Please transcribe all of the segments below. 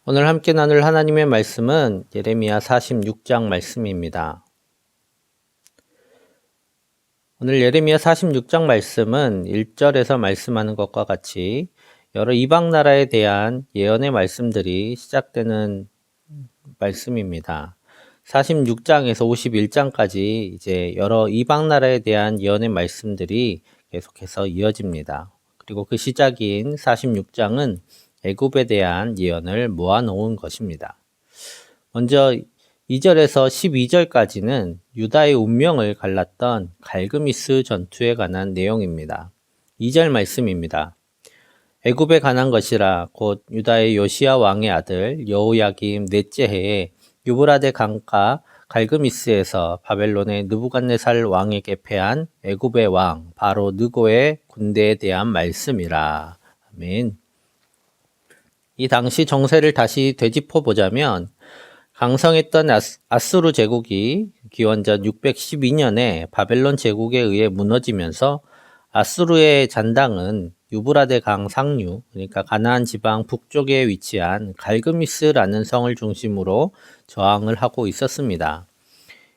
오늘 함께 나눌 하나님의 말씀은 예레미야 46장 말씀입니다. 오늘 예레미야 46장 말씀은 1절에서 말씀하는 것과 같이 여러 이방 나라에 대한 예언의 말씀들이 시작되는 말씀입니다. 46장에서 51장까지 이제 여러 이방 나라에 대한 예언의 말씀들이 계속해서 이어집니다. 그리고 그 시작인 46장은 애굽에 대한 예언을 모아놓은 것입니다. 먼저 2절에서 12절까지는 유다의 운명을 갈랐던 갈그미스 전투에 관한 내용입니다. 2절 말씀입니다. 애굽에 관한 것이라 곧 유다의 요시야 왕의 아들 여호야김 넷째 해에 유브라데 강가 갈그미스에서 바벨론의 느부갓네살 왕에게 패한 애굽의 왕 바로 느고의 군대에 대한 말씀이라. 아멘. 이 당시 정세를 다시 되짚어 보자면 강성했던 아수르 제국이 기원전 612년에 바벨론 제국에 의해 무너지면서 아수르의 잔당은 유브라데 강 상류, 그러니까 가나안 지방 북쪽에 위치한 갈그미스라는 성을 중심으로 저항을 하고 있었습니다.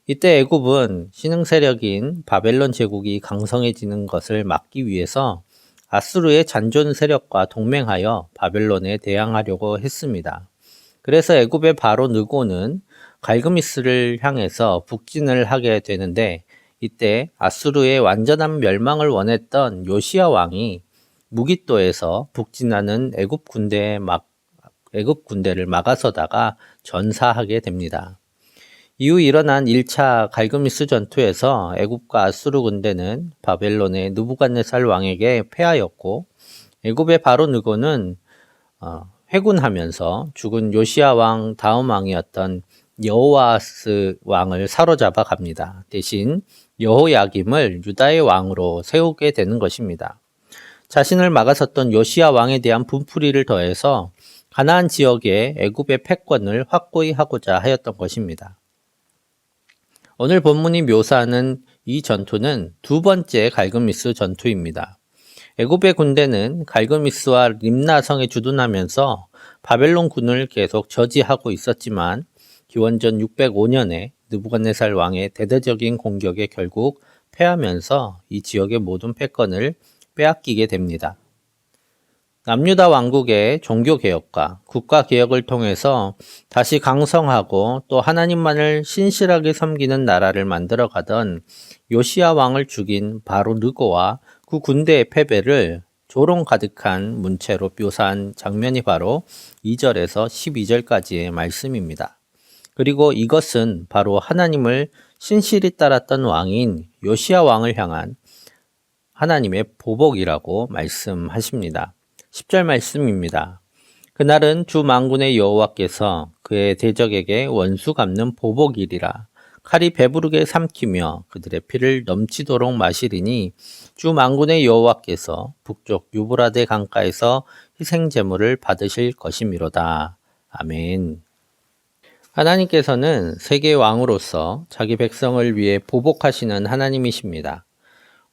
이때 애굽은 신흥 세력인 바벨론 제국이 강성해지는 것을 막기 위해서 아수르의 잔존 세력과 동맹하여 바벨론에 대항하려고 했습니다. 그래서 애굽의 바로 느고는 갈그미스를 향해서 북진을 하게 되는데 이때 아수르의 완전한 멸망을 원했던 요시야 왕이 무깃도에서 북진하는 애굽 군대를 막아서다가 전사하게 됩니다. 이후 일어난 1차 갈그미스 전투에서 애굽과 아수르 군대는 바벨론의 느부갓네살 왕에게 패하였고 애굽의 바로 느고는 회군하면서 죽은 요시야 왕 다음 왕이었던 여호아스 왕을 사로잡아 갑니다. 대신 여호야김을 유다의 왕으로 세우게 되는 것입니다. 자신을 막아섰던 요시야 왕에 대한 분풀이를 더해서 가나안 지역의 애굽의 패권을 확고히 하고자 하였던 것입니다. 오늘 본문이 묘사하는 이 전투는 두 번째 갈그미스 전투입니다. 애굽의 군대는 갈그미스와 림나성에 주둔하면서 바벨론 군을 계속 저지하고 있었지만 기원전 605년에 느부갓네살 왕의 대대적인 공격에 결국 패하면서 이 지역의 모든 패권을 빼앗기게 됩니다. 남유다 왕국의 종교개혁과 국가개혁을 통해서 다시 강성하고 또 하나님만을 신실하게 섬기는 나라를 만들어가던 요시야 왕을 죽인 바로 느고와 그 군대의 패배를 조롱 가득한 문체로 묘사한 장면이 바로 2절에서 12절까지의 말씀입니다. 그리고 이것은 바로 하나님을 신실히 따랐던 왕인 요시야 왕을 향한 하나님의 보복이라고 말씀하십니다. 10절 말씀입니다. 그날은 주 만군의 여호와께서 그의 대적에게 원수 갚는 보복일이라. 칼이 배부르게 삼키며 그들의 피를 넘치도록 마시리니 주 만군의 여호와께서 북쪽 유브라데 강가에서 희생 제물을 받으실 것이미로다. 아멘. 하나님께서는 세계 왕으로서 자기 백성을 위해 보복하시는 하나님이십니다.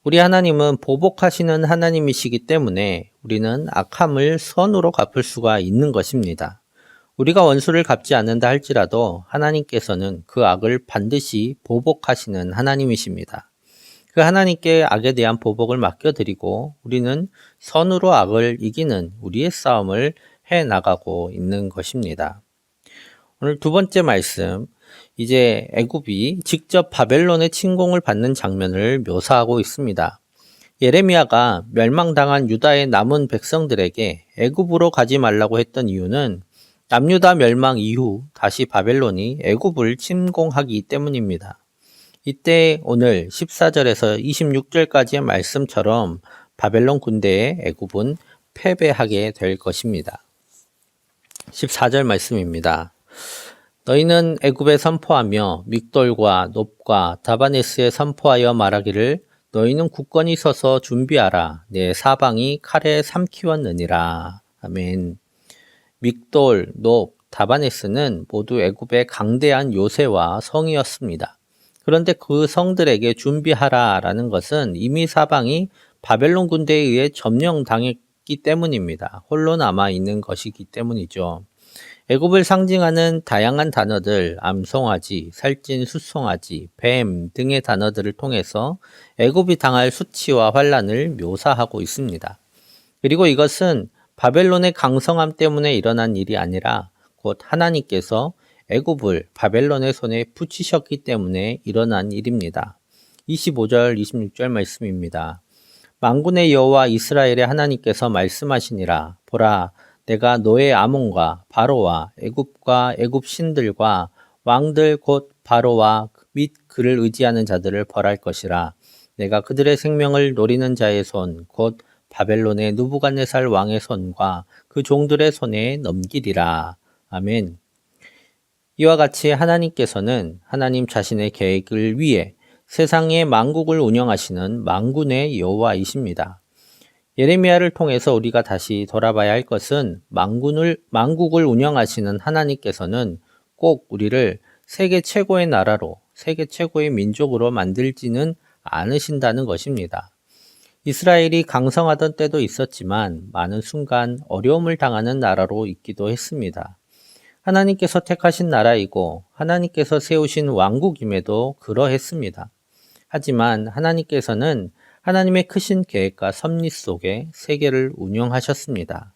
우리 하나님은 보복하시는 하나님이시기 때문에 우리는 악함을 선으로 갚을 수가 있는 것입니다. 우리가 원수를 갚지 않는다 할지라도 하나님께서는 그 악을 반드시 보복하시는 하나님이십니다. 그 하나님께 악에 대한 보복을 맡겨드리고 우리는 선으로 악을 이기는 우리의 싸움을 해나가고 있는 것입니다. 오늘 두 번째 말씀, 이제 애굽이 직접 바벨론의 침공을 받는 장면을 묘사하고 있습니다. 예레미야가 멸망당한 유다의 남은 백성들에게 애굽으로 가지 말라고 했던 이유는 남유다 멸망 이후 다시 바벨론이 애굽을 침공하기 때문입니다. 이때 오늘 14절에서 26절까지의 말씀처럼 바벨론 군대에 애굽은 패배하게 될 것입니다. 14절 말씀입니다. 너희는 애굽에 선포하며 믹돌과 놉과 다바네스에 선포하여 말하기를 너희는 굳건히 서서 준비하라. 내 사방이 칼에 삼키웠느니라. 아멘. 믹돌, 놉, 다바네스는 모두 애굽의 강대한 요새와 성이었습니다. 그런데 그 성들에게 준비하라 라는 것은 이미 사방이 바벨론 군대에 의해 점령당했기 때문입니다. 홀로 남아있는 것이기 때문이죠. 애굽을 상징하는 다양한 단어들, 암송아지, 살찐 숫송아지, 뱀 등의 단어들을 통해서 애굽이 당할 수치와 환란을 묘사하고 있습니다. 그리고 이것은 바벨론의 강성함 때문에 일어난 일이 아니라 곧 하나님께서 애굽을 바벨론의 손에 붙이셨기 때문에 일어난 일입니다. 25절, 26절 말씀입니다. 만군의 여호와 이스라엘의 하나님께서 말씀하시니라. 보라, 내가 너의 아몬과 바로와 애굽과 애굽 신들과 왕들 곧 바로와 및 그를 의지하는 자들을 벌할 것이라. 내가 그들의 생명을 노리는 자의 손, 곧 바벨론의 느부갓네살 왕의 손과 그 종들의 손에 넘기리라. 아멘. 이와 같이 하나님께서는 하나님 자신의 계획을 위해 세상의 만국을 운영하시는 만군의 여호와이십니다. 예레미야를 통해서 우리가 다시 돌아봐야 할 것은 만국을 운영하시는 하나님께서는 꼭 우리를 세계 최고의 나라로, 세계 최고의 민족으로 만들지는 않으신다는 것입니다. 이스라엘이 강성하던 때도 있었지만 많은 순간 어려움을 당하는 나라로 있기도 했습니다. 하나님께서 택하신 나라이고 하나님께서 세우신 왕국임에도 그러했습니다. 하지만 하나님께서는 하나님의 크신 계획과 섭리 속에 세계를 운영하셨습니다.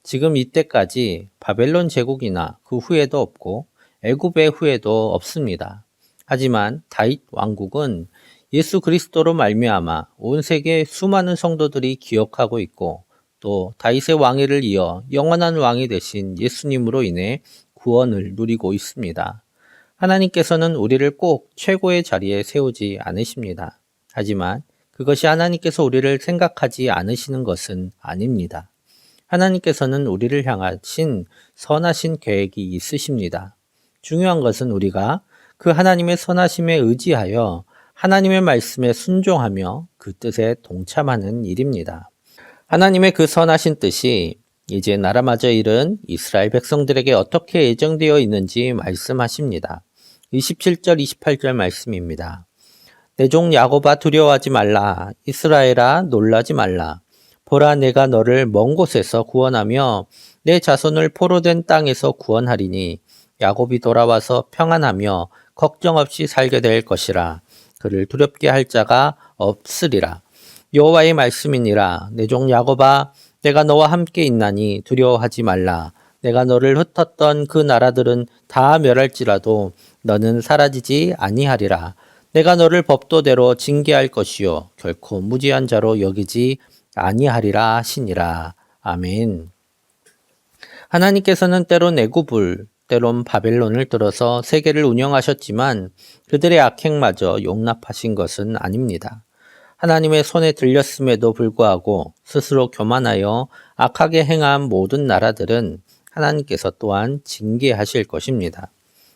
지금 이때까지 바벨론 제국이나 그 후에도 없고 애굽의 후에도 없습니다. 하지만 다윗 왕국은 예수 그리스도로 말미암아 온 세계 수많은 성도들이 기억하고 있고 또 다윗의 왕위를 이어 영원한 왕이 되신 예수님으로 인해 구원을 누리고 있습니다. 하나님께서는 우리를 꼭 최고의 자리에 세우지 않으십니다. 하지만 그것이 하나님께서 우리를 생각하지 않으시는 것은 아닙니다. 하나님께서는 우리를 향하신 선하신 계획이 있으십니다. 중요한 것은 우리가 그 하나님의 선하심에 의지하여 하나님의 말씀에 순종하며 그 뜻에 동참하는 일입니다. 하나님의 그 선하신 뜻이 이제 나라마저 이른 이스라엘 백성들에게 어떻게 예정되어 있는지 말씀하십니다. 27절, 28절 말씀입니다. 내 종 야곱아 두려워하지 말라. 이스라엘아 놀라지 말라. 보라 내가 너를 먼 곳에서 구원하며 내 자손을 포로된 땅에서 구원하리니 야곱이 돌아와서 평안하며 걱정 없이 살게 될 것이라. 그를 두렵게 할 자가 없으리라. 여호와의 말씀이니라. 내 종 야곱아 내가 너와 함께 있나니 두려워하지 말라. 내가 너를 흩었던 그 나라들은 다 멸할지라도 너는 사라지지 아니하리라. 내가 너를 법도대로 징계할 것이요 결코 무지한 자로 여기지 아니하리라 하시니라. 아멘. 하나님께서는 때론 애굽을 때론 바벨론을 들어서 세계를 운영하셨지만 그들의 악행마저 용납하신 것은 아닙니다. 하나님의 손에 들렸음에도 불구하고 스스로 교만하여 악하게 행한 모든 나라들은 하나님께서 또한 징계하실 것입니다.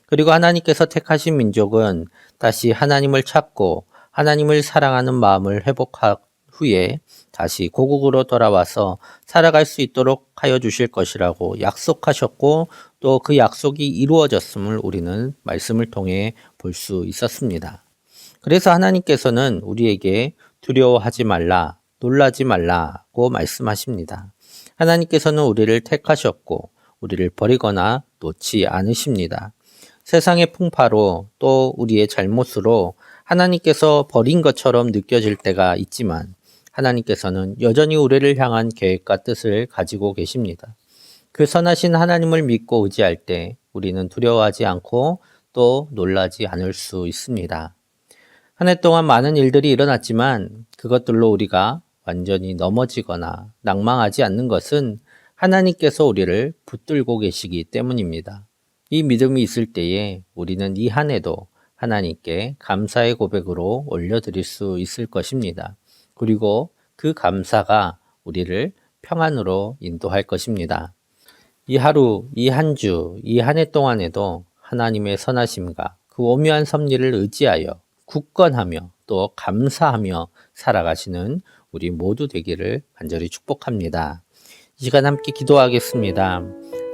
그리고 하나님께서 택하신 민족은 다시 하나님을 찾고 하나님을 사랑하는 마음을 회복한 후에 다시 고국으로 돌아와서 살아갈 수 있도록 하여 주실 것이라고 약속하셨고 또 그 약속이 이루어졌음을 우리는 말씀을 통해 볼 수 있었습니다. 그래서 하나님께서는 우리에게 두려워하지 말라, 놀라지 말라고 말씀하십니다. 하나님께서는 우리를 택하셨고 우리를 버리거나 놓지 않으십니다. 세상의 풍파로 또 우리의 잘못으로 하나님께서 버린 것처럼 느껴질 때가 있지만 하나님께서는 여전히 우리를 향한 계획과 뜻을 가지고 계십니다. 그 선하신 하나님을 믿고 의지할 때 우리는 두려워하지 않고 또 놀라지 않을 수 있습니다. 한 해 동안 많은 일들이 일어났지만 그것들로 우리가 완전히 넘어지거나 낭망하지 않는 것은 하나님께서 우리를 붙들고 계시기 때문입니다. 이 믿음이 있을 때에 우리는 이 한 해도 하나님께 감사의 고백으로 올려드릴 수 있을 것입니다. 그리고 그 감사가 우리를 평안으로 인도할 것입니다. 이 하루, 이 한 주, 이 한 해 동안에도 하나님의 선하심과 그 오묘한 섭리를 의지하여 굳건하며 또 감사하며 살아가시는 우리 모두 되기를 간절히 축복합니다. 이 시간 함께 기도하겠습니다.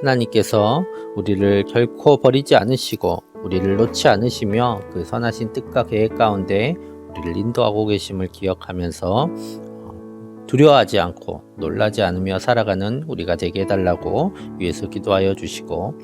하나님께서 우리를 결코 버리지 않으시고 우리를 놓지 않으시며 그 선하신 뜻과 계획 가운데 우리를 인도하고 계심을 기억하면서 두려워하지 않고 놀라지 않으며 살아가는 우리가 되게 해달라고 위해서 기도하여 주시고,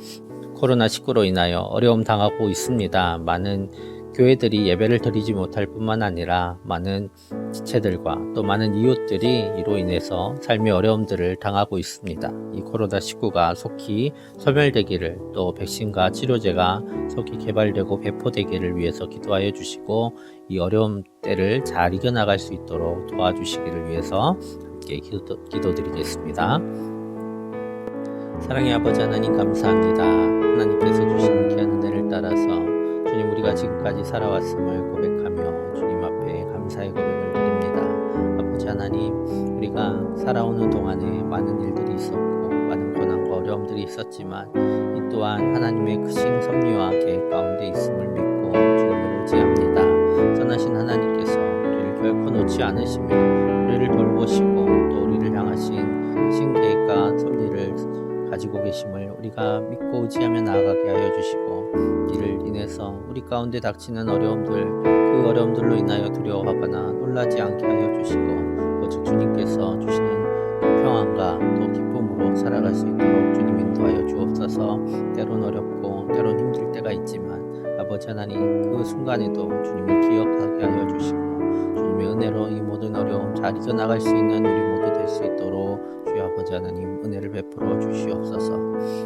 코로나19로 인하여 어려움 당하고 있습니다. 많은 교회들이 예배를 드리지 못할 뿐만 아니라 많은 지체들과 또 많은 이웃들이 이로 인해서 삶의 어려움들을 당하고 있습니다. 이 코로나19가 속히 소멸되기를, 또 백신과 치료제가 속히 개발되고 배포되기를 위해서 기도하여 주시고, 이 어려움 때를 잘 이겨나갈 수 있도록 도와주시기를 위해서 함께 기도드리겠습니다. 사랑의 아버지 하나님, 감사합니다. 하나님께서 주신 귀한 은혜를 따라서 주님, 우리가 지금까지 살아왔음을 고백하며 주님 앞에 감사의 고백을 드립니다. 아버지 하나님, 우리가 살아오는 동안에 많은 일들이 있었고 많은 고난과 어려움들이 있었지만, 이 또한 하나님의 크신 섭리와 계획 가운데 있음을 믿고 주님을 의지합니다. 선하신 하나님께서 우리를 결코 놓지 않으시며 우리를 돌보시고 또 우리를 향하신 크신 계획과 섭리를 가지고 계심을 우리가 믿고 의지하며 나아가게 하여 주시고, 이를 인해서 우리 가운데 닥치는 어려움들, 그 어려움들로 인하여 두려워하거나 놀라지 않게 하여 주시고, 오직 주님께서 주시는 평안과 또 기쁨으로 살아갈 수 있도록 주님 인도하여 주옵소서. 때론 어렵고 때론 힘들 때가 있지만 아버지 하나님, 그 순간에도 주님을 기억하게 하여 주시고 주님의 은혜로 이 모든 어려움 잘 이겨나갈 수 있는 우리 모두 될 수 있도록 주여 아버지 하나님 은혜를 베풀어 주시옵소서.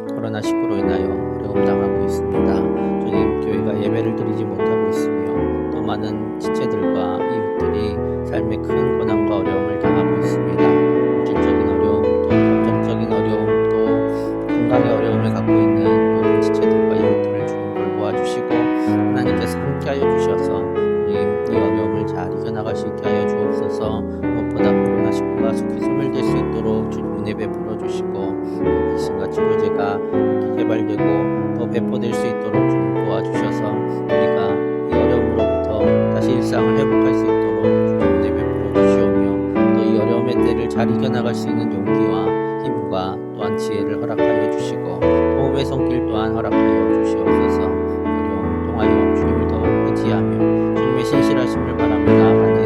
코로나19로 인하여 어려움 당하고 있습니다. 주님, 교회가 예배를 드리지 못하고 있으며 또 많은 지체들과 이웃들이 삶의 큰 고난과 어려움을 당하고 있습니다. 물질적인 어려움, 또 감정적인 어려움, 또 건강의 어려움을 갖고 있는 모든 지체들과 이웃들을 주님 돌보아 주시고, 하나님께서 함께하여 주셔서 주님, 이 어려움을 잘 이겨나갈 수 있게 하여 주옵소서. 무엇보다 코로나19가 속히 소멸될 수 있도록 주님 은혜 베풀어 주시고, 백신과 치료제가 개발되고 더 배포될 수 있도록 주님 도와주셔서 우리가 이 어려움으로부터 다시 일상을 회복할 수 있도록 주님 은혜 베풀어 주시오며, 또 이 어려움의 때를 잘 이겨나갈 수 있는 용기와 힘과 또한 지혜를 허락하여 주시고, 도움의 손길 또한 허락하여 주시옵소서. 어려움 통하여 주님을 더 의지하며 주님의 신실하심을 바라며 나아가는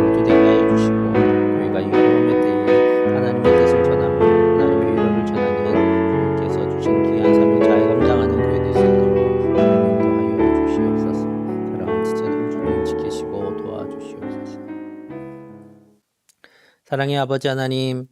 모두 되게 하여 주시고, 교회가 이 어려움의 때에 하나님의 뜻을 전하며 하나님의 위로를 전하는 주님께서 주신 귀한 삶을 잘 감당하는 교회 될 수 있도록 주님 인도하여 주시옵소서. 사랑하는 지체들 주님 지키시고 도와주시옵소서. 사랑의 아버지 하나님,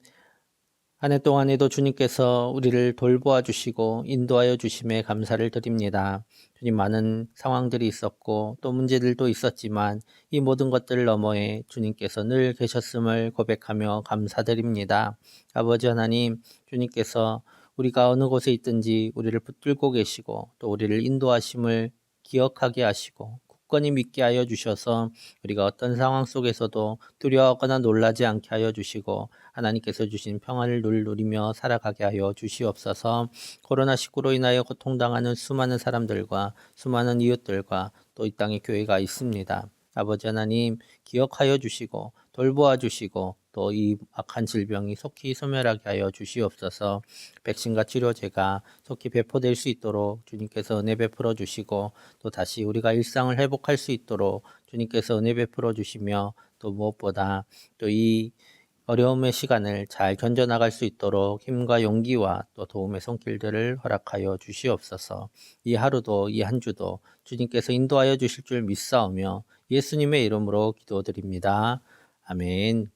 한 해 동안에도 주님께서 우리를 돌보아 주시고 인도하여 주심에 감사를 드립니다. 주님, 많은 상황들이 있었고 또 문제들도 있었지만 이 모든 것들 너머에 주님께서 늘 계셨음을 고백하며 감사드립니다. 아버지 하나님, 주님께서 우리가 어느 곳에 있든지 우리를 붙들고 계시고 또 우리를 인도하심을 기억하게 하시고 굳건히 믿게 하여 주셔서 우리가 어떤 상황 속에서도 두려워하거나 놀라지 않게 하여 주시고, 하나님께서 주신 평안을 늘 누리며 살아가게 하여 주시옵소서. 코로나19로 인하여 고통당하는 수많은 사람들과 수많은 이웃들과 또 이 땅에 교회가 있습니다. 아버지 하나님, 기억하여 주시고 돌보아 주시고 또 이 악한 질병이 속히 소멸하게 하여 주시옵소서. 백신과 치료제가 속히 배포될 수 있도록 주님께서 은혜 베풀어 주시고, 또 다시 우리가 일상을 회복할 수 있도록 주님께서 은혜 베풀어 주시며, 또 무엇보다 또 이 어려움의 시간을 잘 견뎌나갈 수 있도록 힘과 용기와 또 도움의 손길들을 허락하여 주시옵소서. 이 하루도 이 한 주도 주님께서 인도하여 주실 줄 믿사오며 예수님의 이름으로 기도드립니다. 아멘.